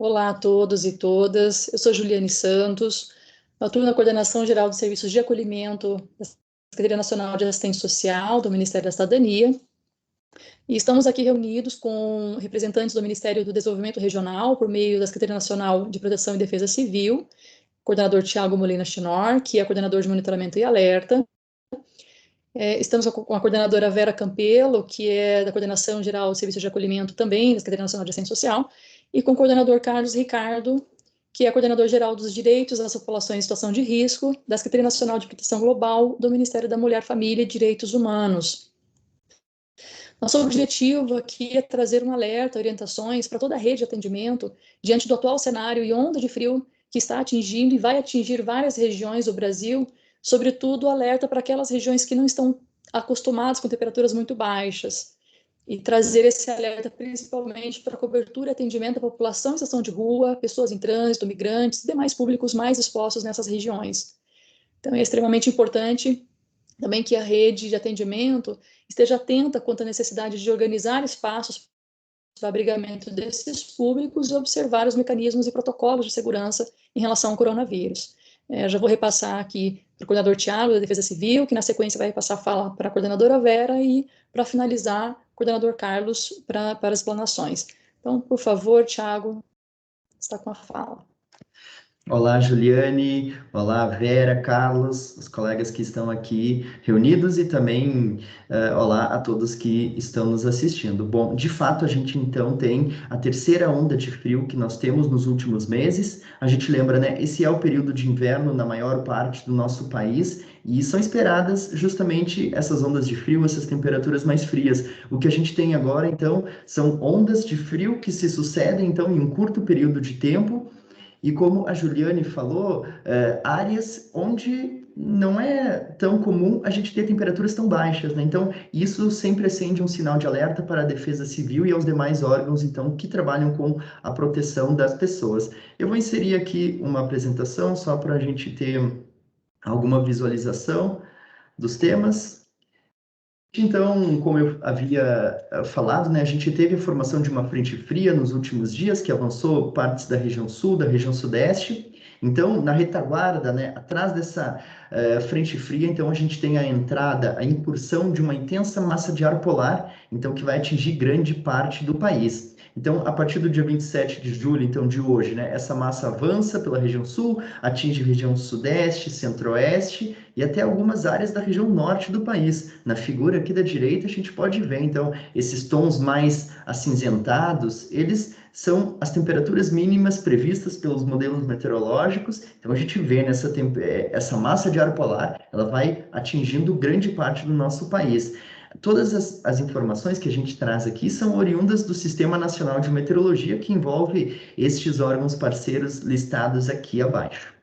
Olá a todos e todas, eu sou Juliane Santos, atuo na Coordenação Geral de Serviços de Acolhimento da Secretaria Nacional de Assistência Social do Ministério da Cidadania, e estamos aqui reunidos com representantes do Ministério do Desenvolvimento Regional, por meio da Secretaria Nacional de Proteção e Defesa Civil, coordenador Tiago Molina Chinor, que é coordenador de monitoramento e alerta. Estamos com a coordenadora Vera Campelo, que é da Coordenação Geral de Serviços de Acolhimento também, da Secretaria Nacional de Assistência Social, e com o coordenador Carlos Ricardo, que é coordenador geral dos direitos das populações em situação de risco, da Secretaria Nacional de Proteção Global, do Ministério da Mulher, Família e Direitos Humanos. Nosso objetivo aqui é trazer um alerta, orientações para toda a rede de atendimento, diante do atual cenário e onda de frio que está atingindo e vai atingir várias regiões do Brasil, sobretudo alerta para aquelas regiões que não estão acostumadas com temperaturas muito baixas, e trazer esse alerta principalmente para a cobertura e atendimento da população em situação de rua, pessoas em trânsito, migrantes e demais públicos mais expostos nessas regiões. Então, é extremamente importante também que a rede de atendimento esteja atenta quanto à necessidade de organizar espaços para abrigamento desses públicos e observar os mecanismos e protocolos de segurança em relação ao coronavírus. Já vou repassar aqui para o coordenador Tiago, da Defesa Civil, que na sequência vai passar a fala para a coordenadora Vera e, para finalizar, o coordenador Carlos para as explanações. Então, por favor, Tiago, está com a fala. Olá, Juliane, olá, Vera, Carlos, os colegas que estão aqui reunidos e também olá a todos que estão nos assistindo. Bom, de fato, a gente então tem a terceira onda de frio que nós temos nos últimos meses. A gente lembra, né? Esse é o período de inverno na maior parte do nosso país e são esperadas justamente essas ondas de frio, essas temperaturas mais frias. O que a gente tem agora, então, são ondas de frio que se sucedem, então, em um curto período de tempo. E como a Juliane falou, áreas onde não é tão comum a gente ter temperaturas tão baixas, né? Então, isso sempre acende um sinal de alerta para a Defesa Civil e aos demais órgãos, então, que trabalham com a proteção das pessoas. Eu vou inserir aqui uma apresentação só para a gente ter alguma visualização dos temas. Então, como eu havia falado, né, a gente teve a formação de uma frente fria nos últimos dias, que avançou partes da região sul, da região sudeste. Então, na retaguarda, né, atrás dessa frente fria, então a gente tem a entrada, a incursão de uma intensa massa de ar polar, então que vai atingir grande parte do país. Então, a partir do dia 27 de julho, então de hoje, né, essa massa avança pela região sul, atinge a região sudeste, centro-oeste e até algumas áreas da região norte do país. Na figura aqui da direita, a gente pode ver, então, esses tons mais acinzentados, eles são as temperaturas mínimas previstas pelos modelos meteorológicos. Então, a gente vê essa massa de ar polar, ela vai atingindo grande parte do nosso país. Todas as informações que a gente traz aqui são oriundas do Sistema Nacional de Meteorologia, que envolve estes órgãos parceiros listados aqui abaixo.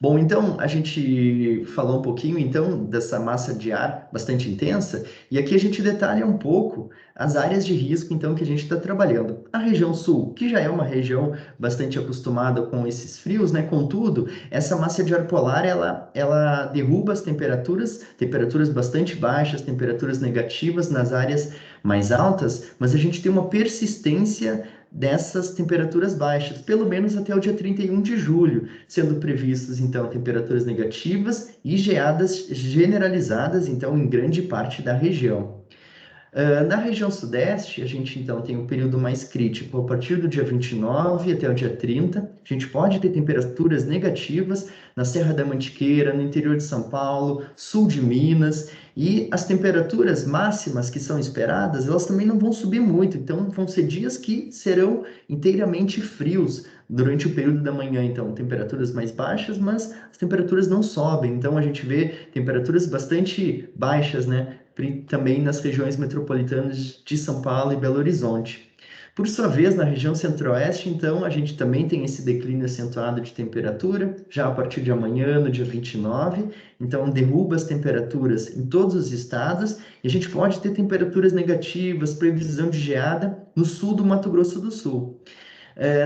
Bom, então a gente falou um pouquinho então dessa massa de ar bastante intensa e aqui a gente detalha um pouco as áreas de risco então que a gente está trabalhando. A região sul, que já é uma região bastante acostumada com esses frios, né? Contudo, essa massa de ar polar ela derruba as temperaturas bastante baixas, temperaturas negativas nas áreas mais altas, mas a gente tem uma persistência dessas temperaturas baixas, pelo menos até o dia 31 de julho, sendo previstas, então, temperaturas negativas e geadas generalizadas, então, em grande parte da região. Na região sudeste, a gente, então, tem um período mais crítico. A partir do dia 29 até o dia 30, a gente pode ter temperaturas negativas na Serra da Mantiqueira, no interior de São Paulo, sul de Minas, e as temperaturas máximas que são esperadas, elas também não vão subir muito, então vão ser dias que serão inteiramente frios durante o período da manhã, então temperaturas mais baixas, mas as temperaturas não sobem, então a gente vê temperaturas bastante baixas, né, também nas regiões metropolitanas de São Paulo e Belo Horizonte. Por sua vez, na região centro-oeste, então, a gente também tem esse declínio acentuado de temperatura, já a partir de amanhã, no dia 29, então derruba as temperaturas em todos os estados, e a gente pode ter temperaturas negativas, previsão de geada no sul do Mato Grosso do Sul.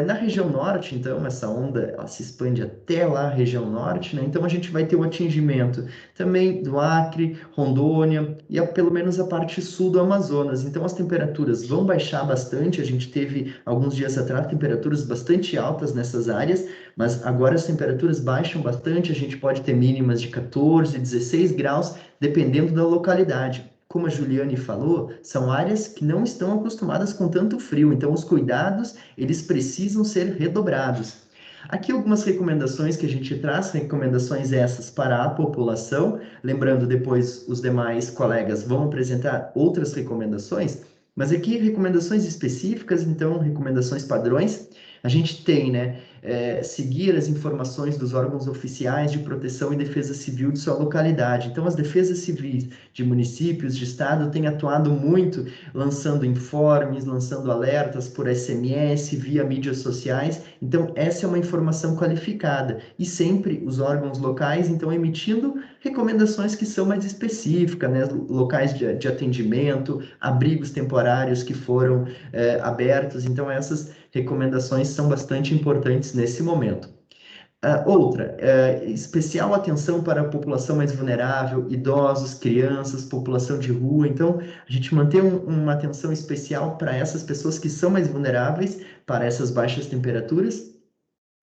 Na região norte, então, essa onda ela se expande até lá a região norte, né? Então a gente vai ter o atingimento também do Acre, Rondônia e pelo menos a parte sul do Amazonas. Então as temperaturas vão baixar bastante. A gente teve alguns dias atrás temperaturas bastante altas nessas áreas, mas agora as temperaturas baixam bastante. A gente pode ter mínimas de 14, 16 graus, dependendo da localidade. Como a Juliane falou, são áreas que não estão acostumadas com tanto frio, então os cuidados eles precisam ser redobrados. Aqui algumas recomendações que a gente traz, recomendações essas para a população, lembrando depois os demais colegas vão apresentar outras recomendações, mas aqui recomendações específicas, então recomendações padrões, a gente tem, né, seguir as informações dos órgãos oficiais de proteção e defesa civil de sua localidade. Então, as defesas civis de municípios, de estado, têm atuado muito, lançando informes, lançando alertas por SMS, via mídias sociais. Então, essa é uma informação qualificada. E sempre os órgãos locais, então, emitindo recomendações que são mais específicas, né? Locais de atendimento, abrigos temporários que foram abertos. Então, essas recomendações são bastante importantes nesse momento. Outra, especial atenção para a população mais vulnerável, idosos, crianças, população de rua. Então, a gente mantém uma atenção especial para essas pessoas que são mais vulneráveis para essas baixas temperaturas.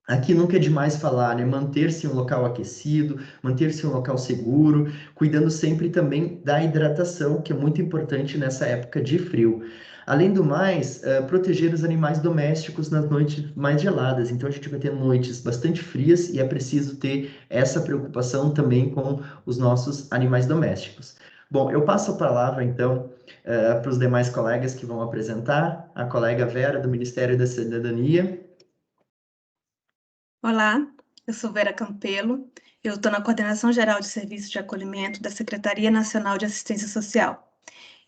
Aqui nunca é demais falar, né? Manter-se em um local aquecido, manter-se em um local seguro, cuidando sempre também da hidratação, que é muito importante nessa época de frio. Além do mais, proteger os animais domésticos nas noites mais geladas. Então, a gente vai ter noites bastante frias e é preciso ter essa preocupação também com os nossos animais domésticos. Bom, eu passo a palavra, então, para os demais colegas que vão apresentar. A colega Vera, do Ministério da Cidadania. Olá, eu sou Vera Campelo, eu estou na Coordenação Geral de Serviços de Acolhimento da Secretaria Nacional de Assistência Social.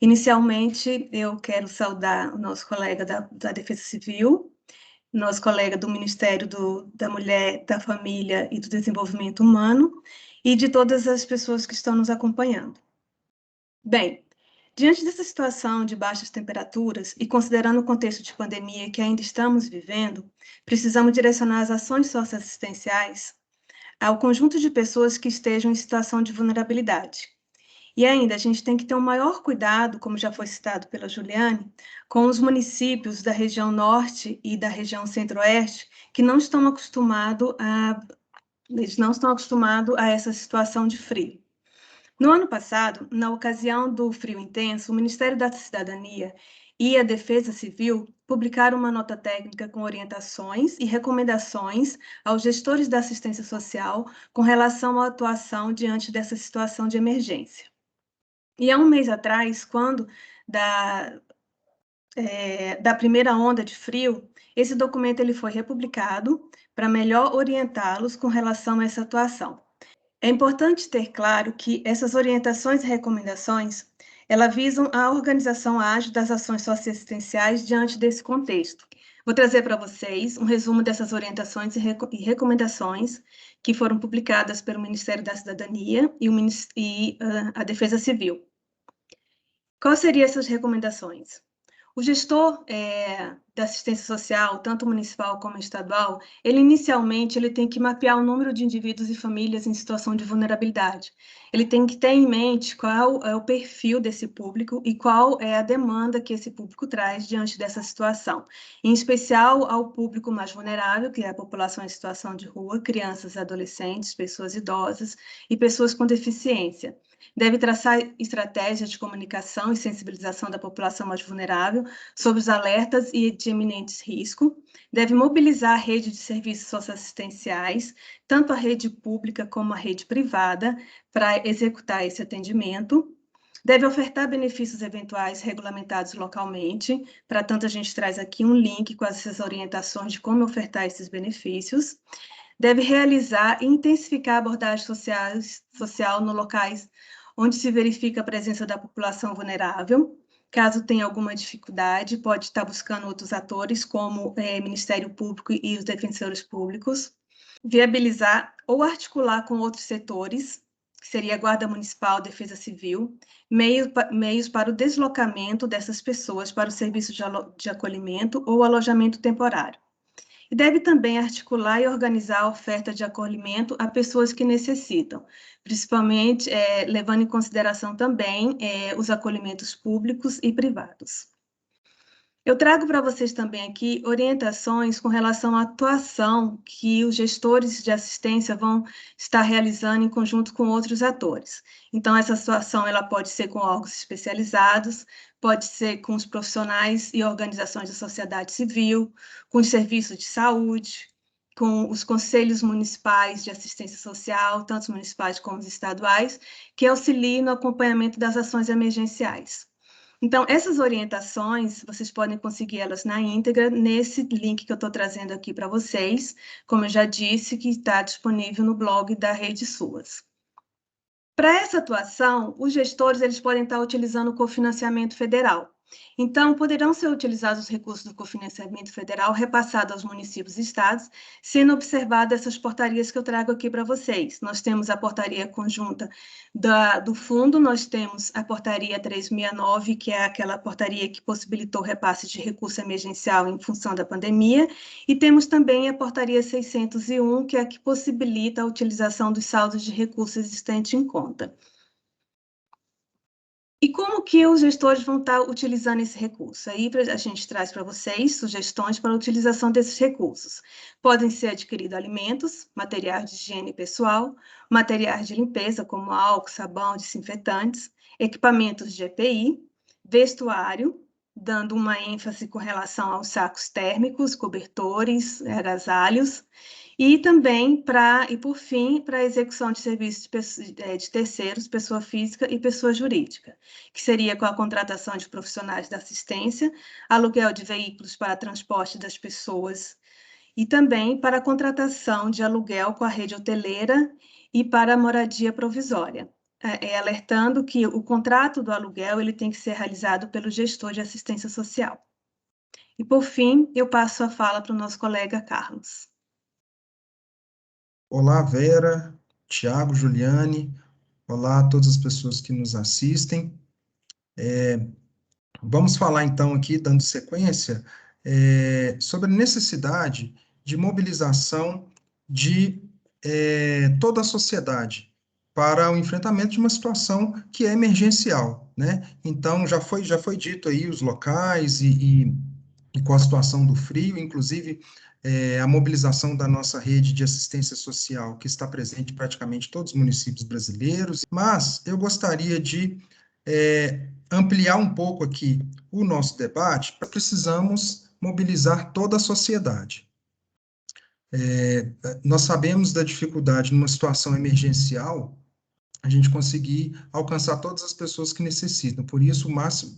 Inicialmente, eu quero saudar o nosso colega da Defesa Civil, nosso colega do Ministério da Mulher, da Família e do Desenvolvimento Humano e de todas as pessoas que estão nos acompanhando. Bem, diante dessa situação de baixas temperaturas e considerando o contexto de pandemia que ainda estamos vivendo, precisamos direcionar as ações socioassistenciais ao conjunto de pessoas que estejam em situação de vulnerabilidade. E ainda, a gente tem que ter um maior cuidado, como já foi citado pela Juliane, com os municípios da região norte e da região centro-oeste que não estão acostumados a essa situação de frio. No ano passado, na ocasião do frio intenso, o Ministério da Cidadania e a Defesa Civil publicaram uma nota técnica com orientações e recomendações aos gestores da assistência social com relação à atuação diante dessa situação de emergência. E há um mês atrás, quando da primeira onda de frio, esse documento ele foi republicado para melhor orientá-los com relação a essa atuação. É importante ter claro que essas orientações e recomendações, elas visam a organização ágil das ações socioassistenciais diante desse contexto. Vou trazer para vocês um resumo dessas orientações e recomendações que foram publicadas pelo Ministério da Cidadania e a Defesa Civil. Quais seriam essas recomendações? O gestor da assistência social, tanto municipal como estadual, inicialmente tem que mapear o número de indivíduos e famílias em situação de vulnerabilidade. Ele tem que ter em mente qual é o perfil desse público e qual é a demanda que esse público traz diante dessa situação, em especial ao público mais vulnerável, que é a população em situação de rua, crianças, adolescentes, pessoas idosas e pessoas com deficiência. Deve traçar estratégias de comunicação e sensibilização da população mais vulnerável sobre os alertas e de eminentes riscos. Deve mobilizar a rede de serviços socioassistenciais, tanto a rede pública como a rede privada, para executar esse atendimento. Deve ofertar benefícios eventuais regulamentados localmente. Para tanto, a gente traz aqui um link com essas orientações de como ofertar esses benefícios. Deve realizar e intensificar a abordagem social nos locais onde se verifica a presença da população vulnerável. Caso tenha alguma dificuldade, pode estar buscando outros atores, como o Ministério Público e os defensores públicos. Viabilizar ou articular com outros setores, que seria a Guarda Municipal, Defesa Civil, meios para o deslocamento dessas pessoas para o serviço de acolhimento ou alojamento temporário. e deve também articular e organizar a oferta de acolhimento a pessoas que necessitam, principalmente levando em consideração também os acolhimentos públicos e privados. Eu trago para vocês também aqui orientações com relação à atuação que os gestores de assistência vão estar realizando em conjunto com outros atores. Então, essa atuação ela pode ser com órgãos especializados, pode ser com os profissionais e organizações da sociedade civil, com os serviços de saúde, com os conselhos municipais de assistência social, tanto os municipais como os estaduais, que auxiliem no acompanhamento das ações emergenciais. Então, essas orientações, vocês podem conseguir elas na íntegra nesse link que eu estou trazendo aqui para vocês, como eu já disse, que está disponível no blog da Rede SUAS. Para essa atuação, os gestores eles podem estar utilizando o cofinanciamento federal. Então, poderão ser utilizados os recursos do cofinanciamento federal repassados aos municípios e estados, sendo observadas essas portarias que eu trago aqui para vocês. Nós temos a portaria conjunta do fundo, nós temos a portaria 369, que é aquela portaria que possibilitou o repasse de recurso emergencial em função da pandemia, e temos também a portaria 601, que é a que possibilita a utilização dos saldos de recursos existentes em conta. E como que os gestores vão estar utilizando esse recurso? Aí a gente traz para vocês sugestões para a utilização desses recursos. Podem ser adquiridos alimentos, materiais de higiene pessoal, materiais de limpeza, como álcool, sabão, desinfetantes, equipamentos de EPI, vestuário, dando uma ênfase com relação aos sacos térmicos, cobertores, agasalhos, e também, por fim, para a execução de serviços de terceiros, pessoa física e pessoa jurídica, que seria com a contratação de profissionais da assistência, aluguel de veículos para transporte das pessoas, e também para a contratação de aluguel com a rede hoteleira e para a moradia provisória, alertando que o contrato do aluguel ele tem que ser realizado pelo gestor de assistência social. E, por fim, eu passo a fala para o nosso colega Carlos. Olá, Vera, Tiago, Juliane, olá a todas as pessoas que nos assistem. Vamos falar então aqui, dando sequência, sobre a necessidade de mobilização de toda a sociedade para o enfrentamento de uma situação que é emergencial, né? Então, já foi dito aí os locais e com a situação do frio, inclusive a mobilização da nossa rede de assistência social, que está presente em praticamente todos os municípios brasileiros, mas eu gostaria de ampliar um pouco aqui o nosso debate. Precisamos mobilizar toda a sociedade. Nós sabemos da dificuldade numa situação emergencial a gente conseguir alcançar todas as pessoas que necessitam. Por isso,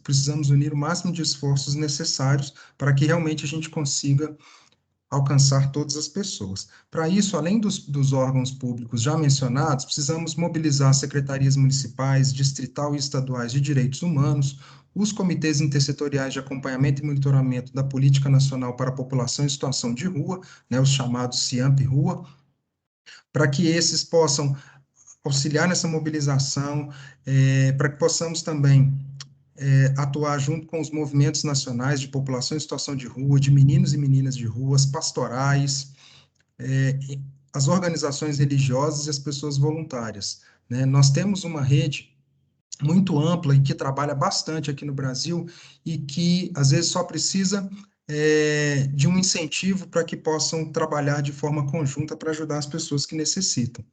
precisamos unir o máximo de esforços necessários para que realmente a gente consiga alcançar todas as pessoas. Para isso, além dos órgãos públicos já mencionados, precisamos mobilizar secretarias municipais, distrital e estaduais de direitos humanos, os comitês intersetoriais de acompanhamento e monitoramento da Política Nacional para a População em Situação de Rua, né, os chamados CIAMP Rua, para que esses possam auxiliar nessa mobilização, para que possamos também atuar junto com os movimentos nacionais de população em situação de rua, de meninos e meninas de ruas, pastorais, as organizações religiosas e as pessoas voluntárias, né? Nós temos uma rede muito ampla e que trabalha bastante aqui no Brasil e que, às vezes, só precisa de um incentivo para que possam trabalhar de forma conjunta para ajudar as pessoas que necessitam.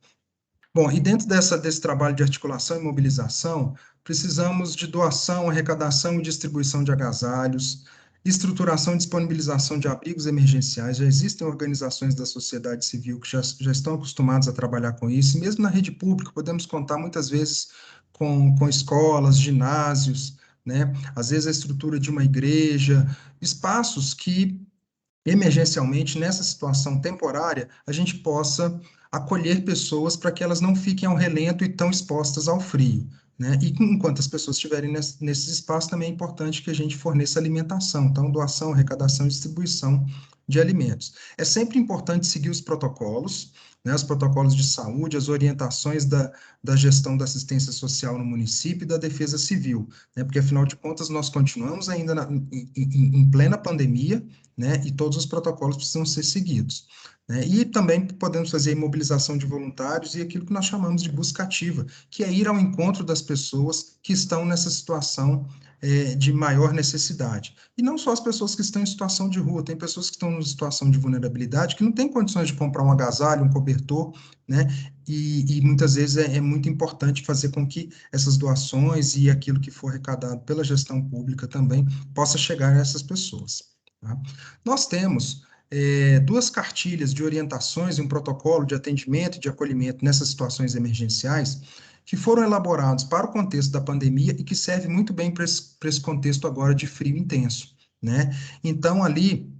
Bom, e dentro desse trabalho de articulação e mobilização, precisamos de doação, arrecadação e distribuição de agasalhos, estruturação e disponibilização de abrigos emergenciais. Já existem organizações da sociedade civil que já estão acostumadas a trabalhar com isso, e mesmo na rede pública podemos contar muitas vezes com escolas, ginásios, né? Às vezes a estrutura de uma igreja, espaços que, emergencialmente, nessa situação temporária, a gente possa acolher pessoas para que elas não fiquem ao relento e tão expostas ao frio, né? E enquanto as pessoas estiverem nesses espaços, também é importante que a gente forneça alimentação, então doação, arrecadação e distribuição de alimentos. É sempre importante seguir os protocolos, né, os protocolos de saúde, as orientações da gestão da assistência social no município e da defesa civil, né, porque, afinal de contas, nós continuamos ainda em plena pandemia, né? E todos os protocolos precisam ser seguidos, né? E também podemos fazer imobilização de voluntários e aquilo que nós chamamos de busca ativa, que é ir ao encontro das pessoas que estão nessa situação de maior necessidade. E não só as pessoas que estão em situação de rua, tem pessoas que estão em situação de vulnerabilidade que não têm condições de comprar um agasalho, um cobertor, né? E muitas vezes é muito importante fazer com que essas doações e aquilo que for arrecadado pela gestão pública também possa chegar a essas pessoas. Tá? Nós temos duas cartilhas de orientações e um protocolo de atendimento e de acolhimento nessas situações emergenciais que foram elaborados para o contexto da pandemia e que serve muito bem para esse contexto agora de frio intenso, né? Então, ali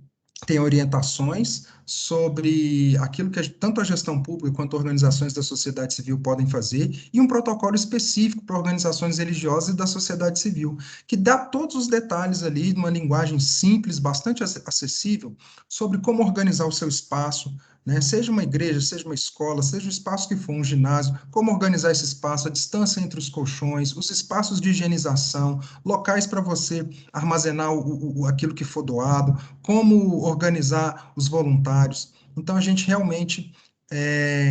tem orientações sobre aquilo que tanto a gestão pública quanto organizações da sociedade civil podem fazer, e um protocolo específico para organizações religiosas e da sociedade civil, que dá todos os detalhes ali, numa linguagem simples, bastante acessível, sobre como organizar o seu espaço, né? Seja uma igreja, seja uma escola, seja o espaço que for, um ginásio, como organizar esse espaço, a distância entre os colchões, os espaços de higienização, locais para você armazenar aquilo que for doado, como organizar os voluntários. Então, a gente realmente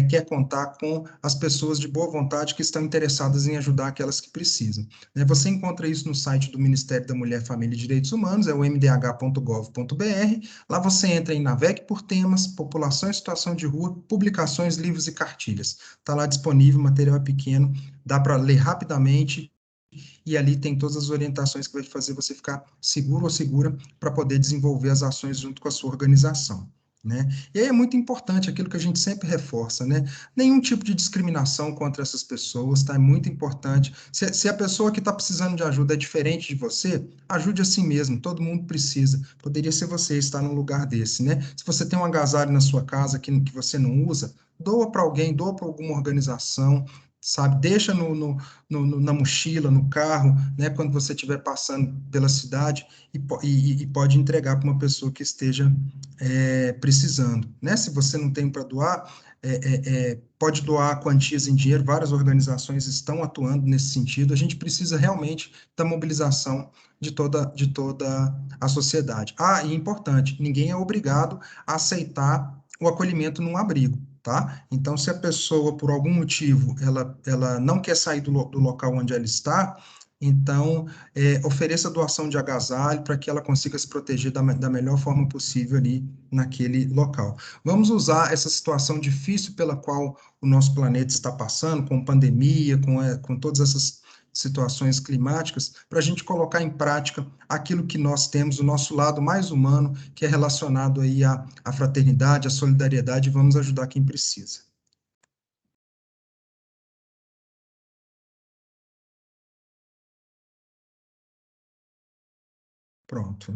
quer contar com as pessoas de boa vontade que estão interessadas em ajudar aquelas que precisam. Né? Você encontra isso no site do Ministério da Mulher, Família e Direitos Humanos, é o mdh.gov.br. Lá você entra e navegue por temas, população em situação de rua, publicações, livros e cartilhas. Está lá disponível, o material é pequeno, dá para ler rapidamente, e ali tem todas as orientações que vai fazer você ficar seguro ou segura para poder desenvolver as ações junto com a sua organização. Né? E aí é muito importante aquilo que a gente sempre reforça, né? Nenhum tipo de discriminação contra essas pessoas, tá? É muito importante. Se a pessoa que está precisando de ajuda é diferente de você, ajude a si mesmo, todo mundo precisa. Poderia ser você estar num lugar desse, né? Se você tem um agasalho na sua casa que você não usa, doa para alguém, doa para alguma organização, sabe? Deixa na mochila, no carro, né? Quando você estiver passando pela cidade e pode entregar para uma pessoa que esteja precisando, né? Se você não tem para doar, pode doar quantias em dinheiro, várias organizações estão atuando nesse sentido, a gente precisa realmente da mobilização de toda a sociedade. Ah, e importante, ninguém é obrigado a aceitar o acolhimento num abrigo, tá? Então, se a pessoa, por algum motivo, ela não quer sair do local onde ela está, então, ofereça doação de agasalho para que ela consiga se proteger da melhor forma possível ali naquele local. Vamos usar essa situação difícil pela qual o nosso planeta está passando, com pandemia, com todas essas situações climáticas, para a gente colocar em prática aquilo que nós temos, o nosso lado mais humano, que é relacionado aí à fraternidade, à solidariedade, e vamos ajudar quem precisa. Pronto.